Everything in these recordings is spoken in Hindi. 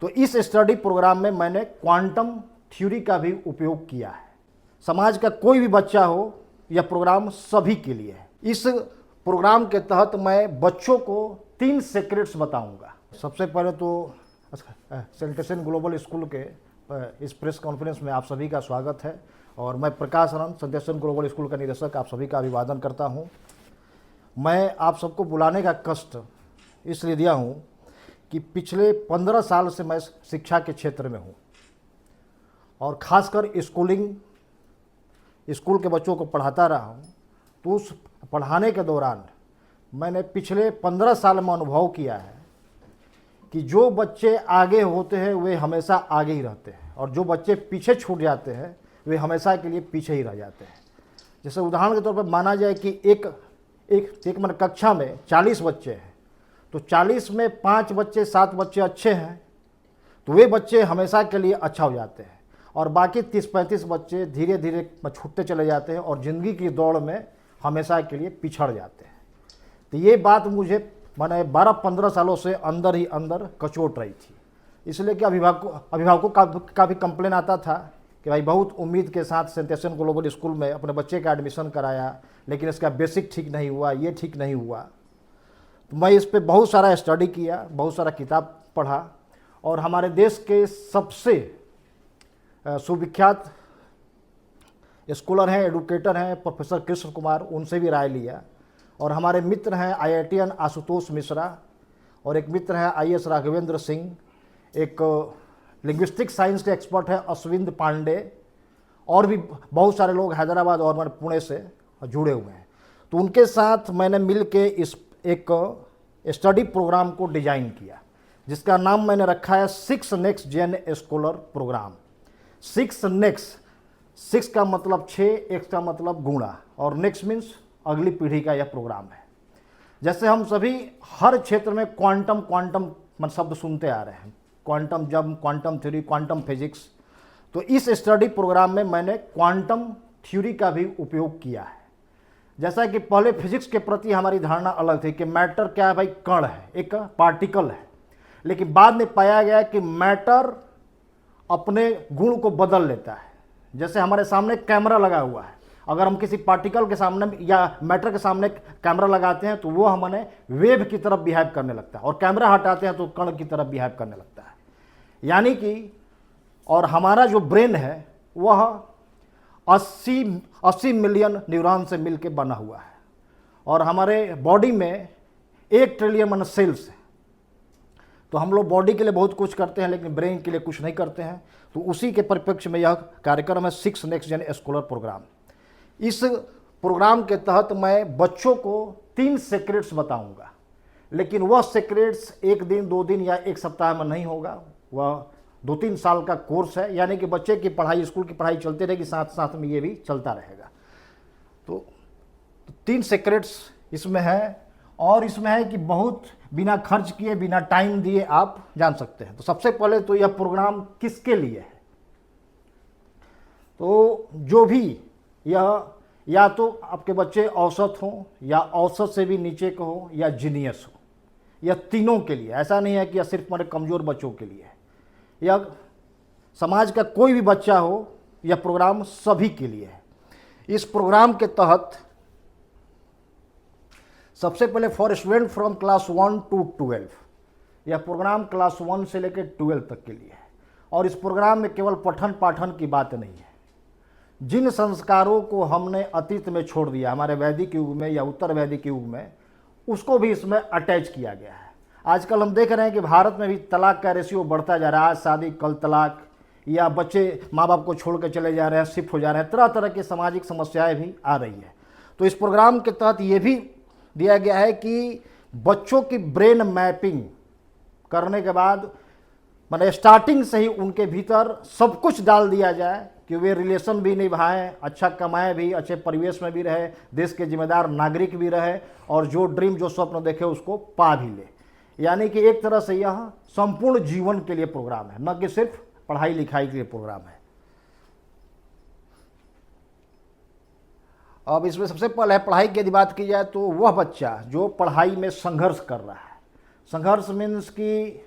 तो इस स्टडी प्रोग्राम में मैंने क्वांटम थ्योरी का भी उपयोग किया है। समाज का कोई भी बच्चा हो, यह प्रोग्राम सभी के लिए है। इस प्रोग्राम के तहत मैं बच्चों को 3 सीक्रेट्स बताऊंगा। सबसे पहले तो सैनिटेशन ग्लोबल स्कूल के इस प्रेस कॉन्फ्रेंस में आप सभी का स्वागत है और मैं प्रकाश आनंद, सैनिटेशन ग्लोबल स्कूल का निदेशक, आप सभी का अभिवादन करता हूं। मैं आप सबको बुलाने का कष्ट इसलिए दिया हूं कि पिछले 15 साल से मैं शिक्षा के क्षेत्र में हूं और ख़ासकर स्कूल के बच्चों को पढ़ाता रहा हूं। तो उस पढ़ाने के दौरान मैंने पिछले 15 साल में अनुभव किया है कि जो बच्चे आगे होते हैं वे हमेशा आगे ही रहते हैं और जो बच्चे पीछे छूट जाते हैं वे हमेशा के लिए पीछे ही रह जाते हैं। जैसे उदाहरण के तौर पर माना जाए कि एक मन कक्षा में 40 बच्चे हैं, तो 40 में 5 बच्चे 7 बच्चे अच्छे हैं तो वे बच्चे हमेशा के लिए अच्छा हो जाते हैं और बाकी 30-35 बच्चे धीरे धीरे छूटते चले जाते हैं और ज़िंदगी की दौड़ में हमेशा के लिए पिछड़ जाते हैं। तो ये बात मुझे मैंने 12-15 सालों से अंदर ही अंदर कचोट रही थी। इसलिए कि अभिभावकों का भी कंप्लेन आता था कि भाई बहुत उम्मीद के साथ सैनिटेशन ग्लोबल स्कूल में अपने बच्चे का एडमिशन कराया, लेकिन इसका बेसिक ठीक नहीं हुआ, ये ठीक नहीं हुआ। तो मैं इस पर बहुत सारा स्टडी किया, बहुत सारा किताब पढ़ा और हमारे देश के सबसे सुविख्यात स्कॉलर हैं, एडुकेटर हैं प्रोफेसर कृष्ण कुमार, उनसे भी राय लिया। और हमारे मित्र हैं IITian आशुतोष मिश्रा और एक मित्र हैं IAS राघवेंद्र सिंह, एक लिंग्विस्टिक साइंस के एक्सपर्ट हैं अश्विंद पांडे और भी बहुत सारे लोग हैदराबाद और पुणे से जुड़े हुए हैं। तो उनके साथ मैंने मिल के इस एक स्टडी प्रोग्राम को डिज़ाइन किया जिसका नाम मैंने रखा है 6 next gen scholar programme. 6 next, 6 का मतलब 6, X का मतलब गुणा और नेक्स्ट मीन्स अगली पीढ़ी का यह प्रोग्राम है। जैसे हम सभी हर क्षेत्र में क्वांटम शब्द सुनते आ रहे हैं, quantum jump, quantum theory, quantum physics. तो इस स्टडी प्रोग्राम में मैंने क्वांटम थ्योरी का भी उपयोग किया है। जैसा कि पहले फिजिक्स के प्रति हमारी धारणा अलग थी कि मैटर क्या है भाई, कण है, एक पार्टिकल है, लेकिन बाद में पाया गया कि मैटर अपने गुण को बदल लेता है। जैसे हमारे सामने कैमरा लगा हुआ है, अगर हम किसी पार्टिकल के सामने या मैटर के सामने कैमरा लगाते हैं तो वो हमें वेव की तरफ बिहेव करने लगता है और कैमरा हटाते हैं तो कण की तरफ बिहेव करने लगता है। यानी कि और हमारा जो ब्रेन है वह 80 मिलियन न्यूरॉन से मिलकर बना हुआ है और हमारे बॉडी में 1 ट्रिलियन सेल्स है। तो हम लोग बॉडी के लिए बहुत कुछ करते हैं लेकिन ब्रेन के लिए कुछ नहीं करते हैं। तो उसी के परिप्रेक्ष्य में यह कार्यक्रम है 6 नेक्स्ट जेन स्कॉलर प्रोग्राम। इस प्रोग्राम के तहत मैं बच्चों को 3 सीक्रेट्स बताऊंगा, लेकिन वह सीक्रेट्स 1 दिन 2 दिन या 1 सप्ताह में नहीं होगा, वह 2-3 साल का कोर्स है। यानी कि बच्चे की पढ़ाई, स्कूल की पढ़ाई चलती रहेगी, साथ साथ में ये भी चलता रहेगा। तो 3 सीक्रेट्स इसमें है और इसमें है कि बहुत बिना खर्च किए, बिना टाइम दिए आप जान सकते हैं। तो सबसे पहले तो यह प्रोग्राम किसके लिए है? तो जो भी यह या तो आपके बच्चे औसत हों या औसत से भी नीचे के हो या जीनियस हो, यह तीनों के लिए। ऐसा नहीं है कि यह सिर्फ हमारे कमज़ोर बच्चों के लिए है, यह समाज का कोई भी बच्चा हो, यह प्रोग्राम सभी के लिए है। इस प्रोग्राम के तहत सबसे पहले for student from class 1 to 12, यह प्रोग्राम क्लास 1 से लेकर 12 तक के लिए है। और इस प्रोग्राम में केवल पठन पाठन की बात नहीं है। जिन संस्कारों को हमने अतीत में छोड़ दिया, हमारे वैदिक युग में या उत्तर वैदिक युग में, उसको भी इसमें अटैच किया गया है। आजकल हम देख रहे हैं कि भारत में भी तलाक का रेशियो बढ़ता जा रहा है। आज शादी कल तलाक, या बच्चे माँ बाप को छोड़ कर चले जा रहे हैं, शिफ्ट हो जा रहे हैं, तरह तरह की सामाजिक समस्याएं भी आ रही है। तो इस प्रोग्राम के तहत ये भी दिया गया है कि बच्चों की ब्रेन मैपिंग करने के बाद मैंने स्टार्टिंग से ही उनके भीतर सब कुछ डाल दिया जाए कि वे रिलेशन भी निभाएं, अच्छा कमाएं भी, अच्छे परिवेश में भी रहे, देश के जिम्मेदार नागरिक भी रहे और जो ड्रीम, जो स्वप्न देखे उसको पा भी ले। यानी कि एक तरह से यह संपूर्ण जीवन के लिए प्रोग्राम है, न कि सिर्फ पढ़ाई लिखाई के लिए प्रोग्राम है। अब इसमें सबसे पहले पढ़ाई की यदि बात की जाए तो वह बच्चा जो पढ़ाई में संघर्ष कर रहा है, संघर्ष मीन्स कि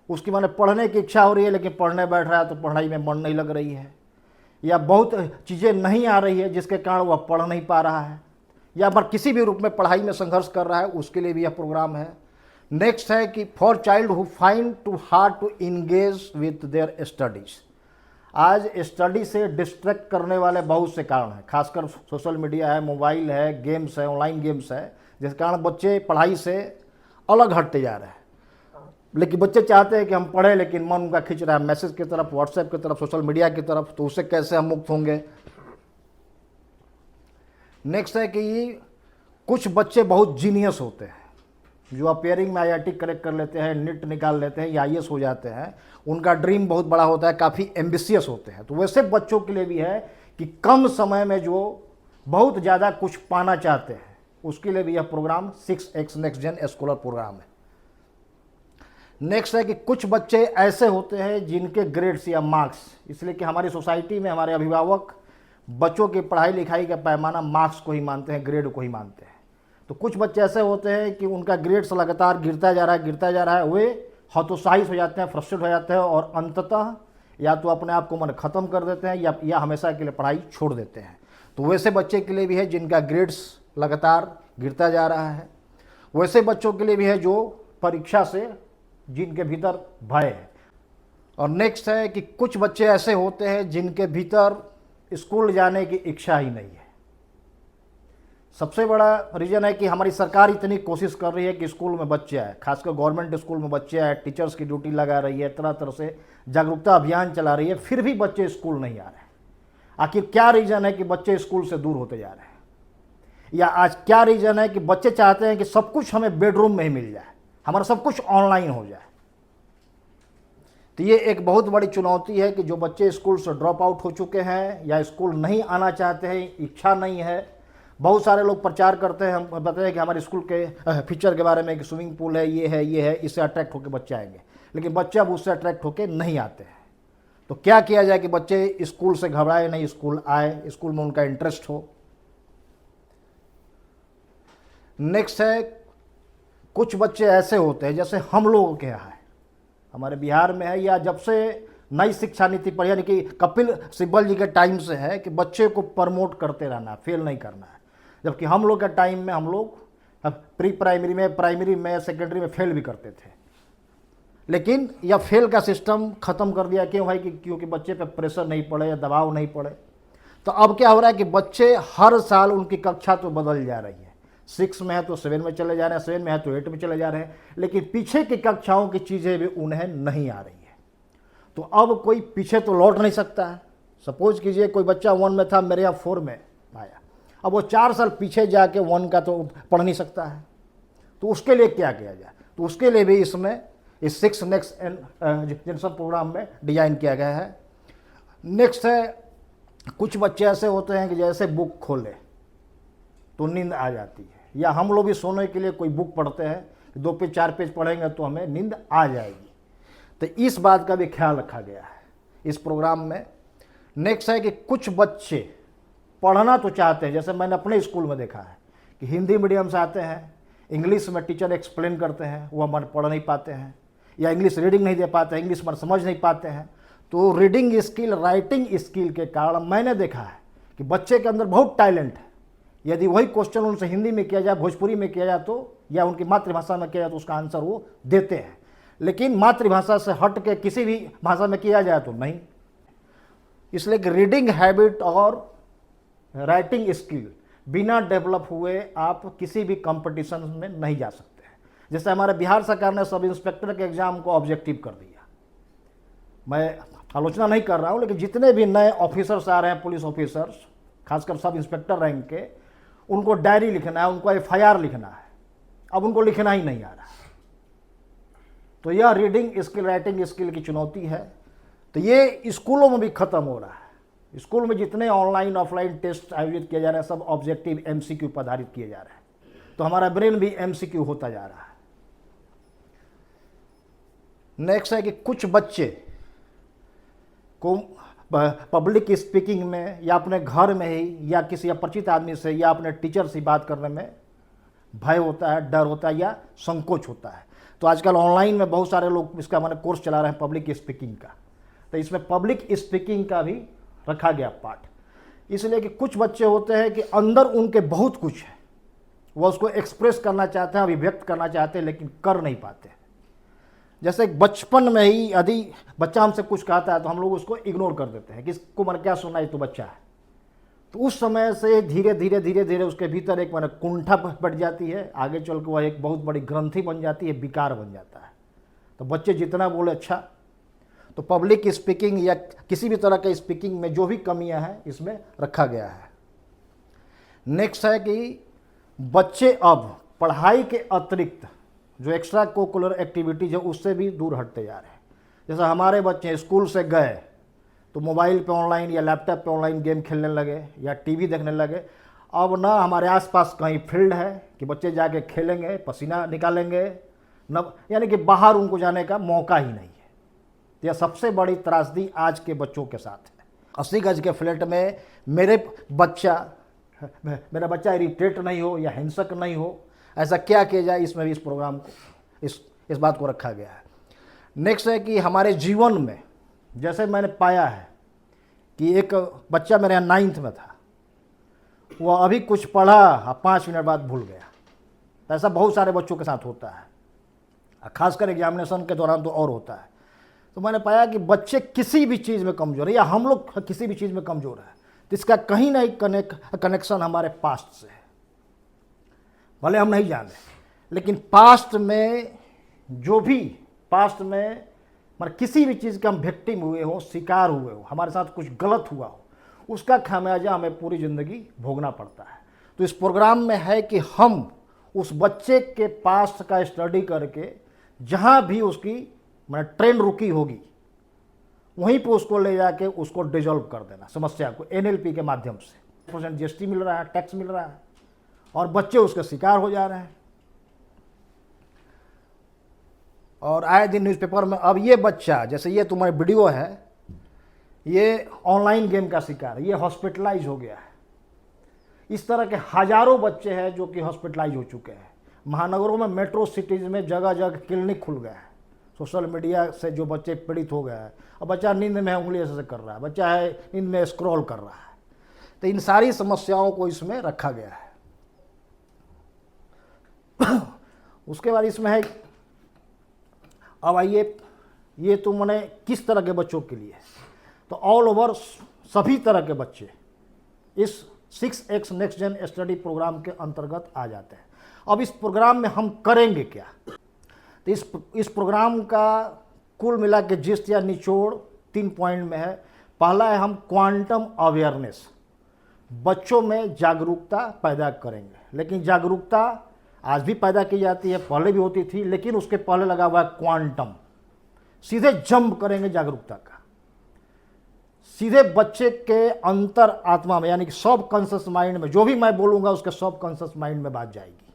उसकी माने पढ़ने की इच्छा हो रही है लेकिन पढ़ने बैठ रहा है तो पढ़ाई में मन नहीं लग रही है, या बहुत चीज़ें नहीं आ रही है जिसके कारण वह पढ़ नहीं पा रहा है, या पर किसी भी रूप में पढ़ाई में संघर्ष कर रहा है, उसके लिए भी यह प्रोग्राम है। नेक्स्ट है कि for child who find to hard to engage with their studies. आज स्टडी से डिस्ट्रैक्ट करने वाले बहुत से कारण हैं, खासकर सोशल मीडिया है, मोबाइल है, गेम्स है, ऑनलाइन गेम्स है, जिस कारण बच्चे पढ़ाई से अलग हटते जा रहे हैं। लेकिन बच्चे चाहते हैं कि हम पढ़ें लेकिन मन उनका खिंच रहा है मैसेज की तरफ, व्हाट्सएप की तरफ, सोशल मीडिया की तरफ, तो उससे कैसे हम मुक्त होंगे। नेक्स्ट है कि कुछ बच्चे बहुत जीनियस होते हैं जो अपेयरिंग में IIT क्रैक कर लेते हैं, नीट निकाल लेते हैं या IAS हो जाते हैं, उनका ड्रीम बहुत बड़ा होता है, काफ़ी एम्बिशियस होते हैं। तो वैसे बच्चों के लिए भी है कि कम समय में जो बहुत ज़्यादा कुछ पाना चाहते हैं उसके लिए भी यह programme 6X next gen scholar programme है। नेक्स्ट है कि कुछ बच्चे ऐसे होते हैं जिनके ग्रेड्स या मार्क्स, इसलिए कि हमारी सोसाइटी में हमारे अभिभावक बच्चों की पढ़ाई लिखाई का पैमाना मार्क्स को ही मानते हैं, ग्रेड को ही मानते हैं। तो कुछ बच्चे ऐसे होते हैं कि उनका ग्रेड्स लगातार गिरता जा रहा है, वे हतोत्साहित हो जाते हैं, फ्रस्ट्रेट हो जाते हैं और अंततः या तो अपने आप को मन ख़त्म कर देते हैं या हमेशा के लिए पढ़ाई छोड़ देते हैं। तो वैसे बच्चे के लिए भी है जिनका ग्रेड्स लगातार गिरता जा रहा है। वैसे बच्चों के लिए भी है जो परीक्षा से जिनके भीतर भय है। और नेक्स्ट है कि कुछ बच्चे ऐसे होते हैं जिनके भीतर स्कूल जाने की इच्छा ही नहीं है। सबसे बड़ा रीज़न है कि हमारी सरकार इतनी कोशिश कर रही है कि स्कूल में बच्चे आए, खासकर गवर्नमेंट स्कूल में बच्चे आए, टीचर्स की ड्यूटी लगा रही है, तरह तरह से जागरूकता अभियान चला रही है, फिर भी बच्चे स्कूल नहीं आ रहे हैं। आखिर क्या रीज़न है कि बच्चे स्कूल से दूर होते जा रहे हैं, या आज क्या रीज़न है कि बच्चे चाहते हैं कि सब कुछ हमें बेडरूम में ही मिल जाए, हमारा सब कुछ ऑनलाइन हो जाए। तो ये एक बहुत बड़ी चुनौती है कि जो बच्चे स्कूल से ड्रॉप आउट हो चुके हैं या स्कूल नहीं आना चाहते हैं, इच्छा नहीं है। बहुत सारे लोग प्रचार करते हैं, हम बताते हैं कि हमारे स्कूल के फीचर के बारे में कि स्विमिंग पूल है, ये है, इससे अट्रैक्ट होकर बच्चे आएंगे, लेकिन बच्चे अब उससे अट्रैक्ट होकर नहीं आते हैं। तो क्या किया जाए कि बच्चे स्कूल से घबराए नहीं, स्कूल आए, स्कूल में उनका इंटरेस्ट हो। नेक्स्ट है कुछ बच्चे ऐसे होते हैं जैसे हम लोगों के यहाँ है, हमारे बिहार में है, या जब से नई शिक्षा नीति पर यानी कि कपिल सिब्बल जी के टाइम से है कि बच्चे को प्रमोट करते रहना, फेल नहीं करना है। जबकि हम लोग के टाइम में हम लोग प्री प्राइमरी में सेकेंडरी में फेल भी करते थे, लेकिन यह फेल का सिस्टम ख़त्म कर दिया। क्यों भाई? क्योंकि बच्चे पे प्रेशर नहीं पड़े या दबाव नहीं पड़े। तो अब क्या हो रहा है कि बच्चे हर साल उनकी कक्षा तो बदल जा रही है, 6 में है तो 7 में चले जा रहे हैं, 7 में है तो 8 में चले जा रहे हैं, लेकिन पीछे की कक्षाओं की चीज़ें भी उन्हें नहीं आ रही है। तो अब कोई पीछे तो लौट नहीं सकता है। सपोज कीजिए कोई बच्चा 1 में था, मेरे यहाँ 4 में आया, अब वो 4 साल पीछे जाके 1 का तो पढ़ नहीं सकता है। तो उसके लिए क्या किया जाए? तो उसके लिए भी इसमें इस 6 नेक्स्ट जेन प्रोग्राम में डिजाइन किया गया है। नेक्स्ट है कुछ बच्चे ऐसे होते हैं कि जैसे बुक खोले तो नींद आ जाती है, या हम लोग भी सोने के लिए कोई बुक पढ़ते हैं, 2 पेज 4 पेज पढ़ेंगे तो हमें नींद आ जाएगी। तो इस बात का भी ख्याल रखा गया है इस प्रोग्राम में। नेक्स्ट है कि कुछ बच्चे पढ़ना तो चाहते हैं, जैसे मैंने अपने स्कूल में देखा है कि हिंदी मीडियम से आते हैं, इंग्लिश में टीचर एक्सप्लेन करते हैं, वो हमारे पढ़ नहीं पाते हैं, या इंग्लिश रीडिंग नहीं दे पाते हैं, इंग्लिश हमारे समझ नहीं पाते हैं। तो रीडिंग स्किल, राइटिंग स्किल के कारण मैंने देखा है कि बच्चे के अंदर बहुत टैलेंट है। यदि वही क्वेश्चन उनसे हिंदी में किया जाए, भोजपुरी में किया जाए तो, या उनकी मातृभाषा में किया जाए तो उसका आंसर वो देते हैं, लेकिन मातृभाषा से हट के किसी भी भाषा में किया जाए तो नहीं। इसलिए कि रीडिंग हैबिट और राइटिंग स्किल बिना डेवलप हुए आप किसी भी कंपटीशन में नहीं जा सकते हैं। जैसे हमारे बिहार सरकार ने सब इंस्पेक्टर के एग्जाम को ऑब्जेक्टिव कर दिया। मैं आलोचना नहीं कर रहा हूँ, लेकिन जितने भी नए ऑफिसर्स आ रहे हैं, पुलिस ऑफिसर्स, खासकर सब इंस्पेक्टर रैंक के, उनको डायरी लिखना है, उनको FIR लिखना है, अब उनको लिखना ही नहीं आ रहा। तो यह रीडिंग स्किल, राइटिंग स्किल की चुनौती है। तो ये स्कूलों में भी खत्म हो रहा है। स्कूल में जितने ऑनलाइन ऑफलाइन टेस्ट आयोजित किए जा रहे हैं सब ऑब्जेक्टिव MCQ पर आधारित किए जा रहे हैं, तो हमारा ब्रेन भी MCQ होता जा रहा है। नेक्स्ट है कि कुछ बच्चे को पब्लिक स्पीकिंग में या अपने घर में ही या किसी अपरिचित आदमी से या अपने टीचर से बात करने में भय होता है, डर होता है या संकोच होता है। तो आजकल ऑनलाइन में बहुत सारे लोग इसका मैंने कोर्स चला रहे हैं पब्लिक स्पीकिंग का, तो इसमें पब्लिक स्पीकिंग का भी रखा गया पार्ट। इसलिए कि कुछ बच्चे होते हैं कि अंदर उनके बहुत कुछ है, वह उसको एक्सप्रेस करना चाहते हैं, अभिव्यक्त करना चाहते हैं, लेकिन कर नहीं पाते। जैसे बचपन में ही यदि बच्चा हमसे कुछ कहता है तो हम लोग उसको इग्नोर कर देते हैं कि इसको मैंने क्या सुनना, ये तो बच्चा है। तो उस समय से धीरे धीरे उसके भीतर एक मैंने कुंठा बढ़ जाती है, आगे चल के वह एक बहुत बड़ी ग्रंथि बन जाती है, विकार बन जाता है। तो बच्चे जितना बोले अच्छा। तो पब्लिक स्पीकिंग या किसी भी तरह के स्पीकिंग में जो भी कमियां हैं इसमें रखा गया है। नेक्स्ट है कि बच्चे अब पढ़ाई के अतिरिक्त जो एक्स्ट्रा कोकुलर एक्टिविटीज है उससे भी दूर हटते जा रहे हैं। जैसे हमारे बच्चे स्कूल से गए तो मोबाइल पे ऑनलाइन या लैपटॉप पे ऑनलाइन गेम खेलने लगे या टीवी देखने लगे। अब ना हमारे आसपास कहीं फील्ड है कि बच्चे जाके खेलेंगे, पसीना निकालेंगे, न यानी कि बाहर उनको जाने का मौका ही नहीं है। यह सबसे बड़ी त्रासदी आज के बच्चों के साथ है। 80 गज के फ्लैट में मेरा बच्चा इरिटेट नहीं हो या हिंसक नहीं हो, ऐसा क्या किया जाए, इसमें भी इस प्रोग्राम को इस बात को रखा गया है। नेक्स्ट है कि हमारे जीवन में जैसे मैंने पाया है कि एक बच्चा मेरे यहाँ 9th में था, वह अभी कुछ पढ़ा 5 मिनट बाद भूल गया। ऐसा बहुत सारे बच्चों के साथ होता है, खासकर एग्जामिनेशन के दौरान तो और होता है। तो मैंने पाया कि बच्चे किसी भी चीज़ में कमज़ोर है या हम लोग किसी भी चीज़ में कमज़ोर है तो इसका कहीं ना कहीं कनेक्शन हमारे पास्ट से है। भले हम नहीं जाने, लेकिन पास्ट में मतलब किसी भी चीज़ के हम विक्टिम हुए हो, शिकार हुए हो, हमारे साथ कुछ गलत हुआ हो, उसका खामियाजा हमें पूरी ज़िंदगी भोगना पड़ता है। तो इस प्रोग्राम में है कि हम उस बच्चे के पास्ट का स्टडी करके जहाँ भी उसकी मतलब ट्रेन रुकी होगी वहीं पे उसको ले जाके उसको डिजॉल्व कर देना समस्या को NLP के माध्यम से। % GST मिल रहा है, टैक्स मिल रहा है और बच्चे उसके शिकार हो जा रहे हैं। और आए दिन न्यूज़पेपर में अब ये बच्चा, जैसे ये तुम्हारी वीडियो है, ये ऑनलाइन गेम का शिकार है, ये हॉस्पिटलाइज हो गया है। इस तरह के हजारों बच्चे हैं जो कि हॉस्पिटलाइज हो चुके हैं। महानगरों में, मेट्रो सिटीज़ में जगह जगह क्लिनिक खुल गया है। सोशल मीडिया से जो बच्चे पीड़ित हो गए हैं, अब बच्चा नींद में उंगली ऐसे कर रहा है, बच्चा है नींद में स्क्रॉल कर रहा है। तो इन सारी समस्याओं को इसमें रखा गया है। उसके बाद इसमें है, अब आइए ये तो मैंने किस तरह के बच्चों के लिए, तो ऑल ओवर सभी तरह के बच्चे इस 6X नेक्स्ट जेन स्टडी प्रोग्राम के अंतर्गत आ जाते हैं। अब इस प्रोग्राम में हम करेंगे क्या, तो इस प्रोग्राम का कुल मिला के जिस्ट या निचोड़ 3 पॉइंट में है। पहला है हम क्वांटम अवेयरनेस, बच्चों में जागरूकता पैदा करेंगे। लेकिन जागरूकता आज भी पैदा की जाती है, पहले भी होती थी, लेकिन उसके पहले लगा हुआ है क्वांटम। सीधे जंप करेंगे जागरूकता का, सीधे बच्चे के अंतर आत्मा में, यानी कि सब कॉन्शियस माइंड में जो भी मैं बोलूँगा उसके सब कॉन्शियस माइंड में बात जाएगी।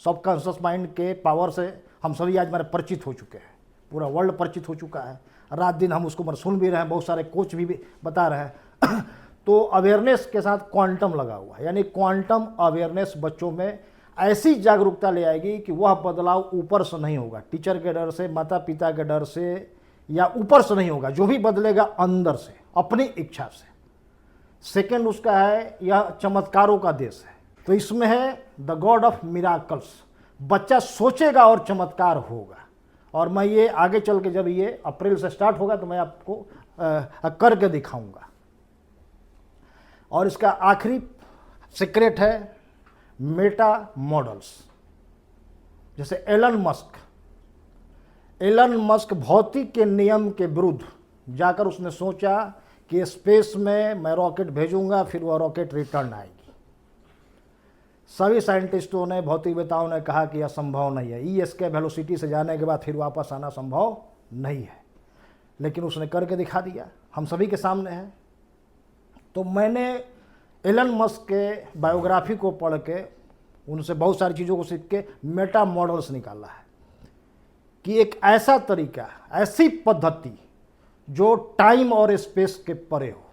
सब कॉन्शियस माइंड के पावर से हम सभी आज हमारे परिचित हो चुके हैं, पूरा वर्ल्ड परिचित हो चुका है। रात दिन हम उसको सुन भी रहे हैं, बहुत सारे कोच भी बता रहे हैं। तो अवेयरनेस के साथ क्वांटम लगा हुआ है, यानी क्वांटम अवेयरनेस बच्चों में ऐसी जागरूकता ले आएगी कि वह बदलाव ऊपर से नहीं होगा, टीचर के डर से, माता पिता के डर से या ऊपर से नहीं होगा। जो भी बदलेगा अंदर से, अपनी इच्छा से। सेकंड उसका है, यह चमत्कारों का देश है। तो इसमें है द गॉड ऑफ मिराकल्स, बच्चा सोचेगा और चमत्कार होगा। और मैं ये आगे चल के जब ये अप्रैल से स्टार्ट होगा तो मैं आपको करके दिखाऊंगा। और इसका आखिरी सीक्रेट है मेटा मॉडल्स। जैसे एलन मस्क भौतिक के नियम के विरुद्ध जाकर उसने सोचा कि स्पेस में मैं रॉकेट भेजूंगा, फिर वह रॉकेट रिटर्न आएगी। सभी साइंटिस्टों ने, भौतिकवेताओं ने कहा कि यह संभव नहीं है, एस्केप वेलोसिटी से जाने के बाद फिर वापस आना संभव नहीं है। लेकिन उसने करके दिखा दिया, हम सभी के सामने है। तो मैंने एलन मस्क के बायोग्राफी को पढ़ के, उनसे बहुत सारी चीज़ों को सीख के मेटा मॉडल्स निकाला है कि एक ऐसा तरीका, ऐसी पद्धति जो टाइम और स्पेस के परे हो,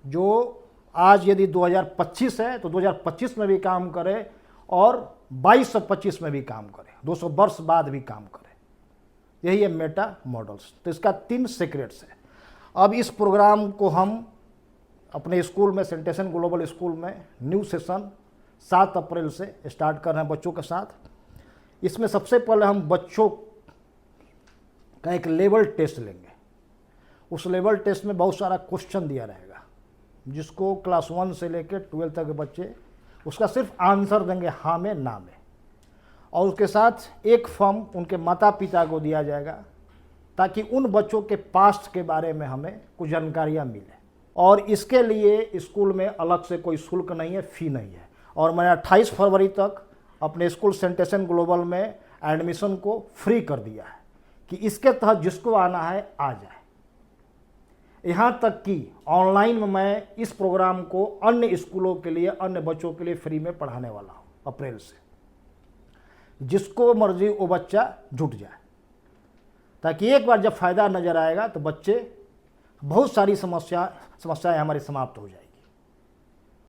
जो आज यदि 2025 है तो 2025 में भी काम करे और 2225 में भी काम करे, 200 वर्ष बाद भी काम करे। यही है मेटा मॉडल्स। तो इसका 3 सीक्रेट्स है। अब इस प्रोग्राम को हम अपने स्कूल में, सेंटेशन ग्लोबल स्कूल में न्यू सेशन 7 अप्रैल से स्टार्ट कर रहे हैं बच्चों के साथ। इसमें सबसे पहले हम बच्चों का एक लेवल टेस्ट लेंगे। उस लेवल टेस्ट में बहुत सारा क्वेश्चन दिया रहेगा, जिसको क्लास 1 से लेकर 12 तक के बच्चे उसका सिर्फ आंसर देंगे हाँ में ना में। और उसके साथ एक फॉर्म उनके माता पिता को दिया जाएगा, ताकि उन बच्चों के पास्ट के बारे में हमें कुछ जानकारियाँ मिले। और इसके लिए स्कूल में अलग से कोई शुल्क नहीं है, फ़ी नहीं है। और मैंने 28 फरवरी तक अपने स्कूल सेंटेशन ग्लोबल में एडमिशन को फ्री कर दिया है कि इसके तहत जिसको आना है आ जाए। यहाँ तक कि ऑनलाइन में मैं इस प्रोग्राम को अन्य स्कूलों के लिए, अन्य बच्चों के लिए फ्री में पढ़ाने वाला हूँ अप्रैल से। जिसको मर्जी वो बच्चा जुट जाए, ताकि एक बार जब फ़ायदा नज़र आएगा तो बच्चे बहुत सारी समस्याएं हमारी समाप्त हो जाएगी।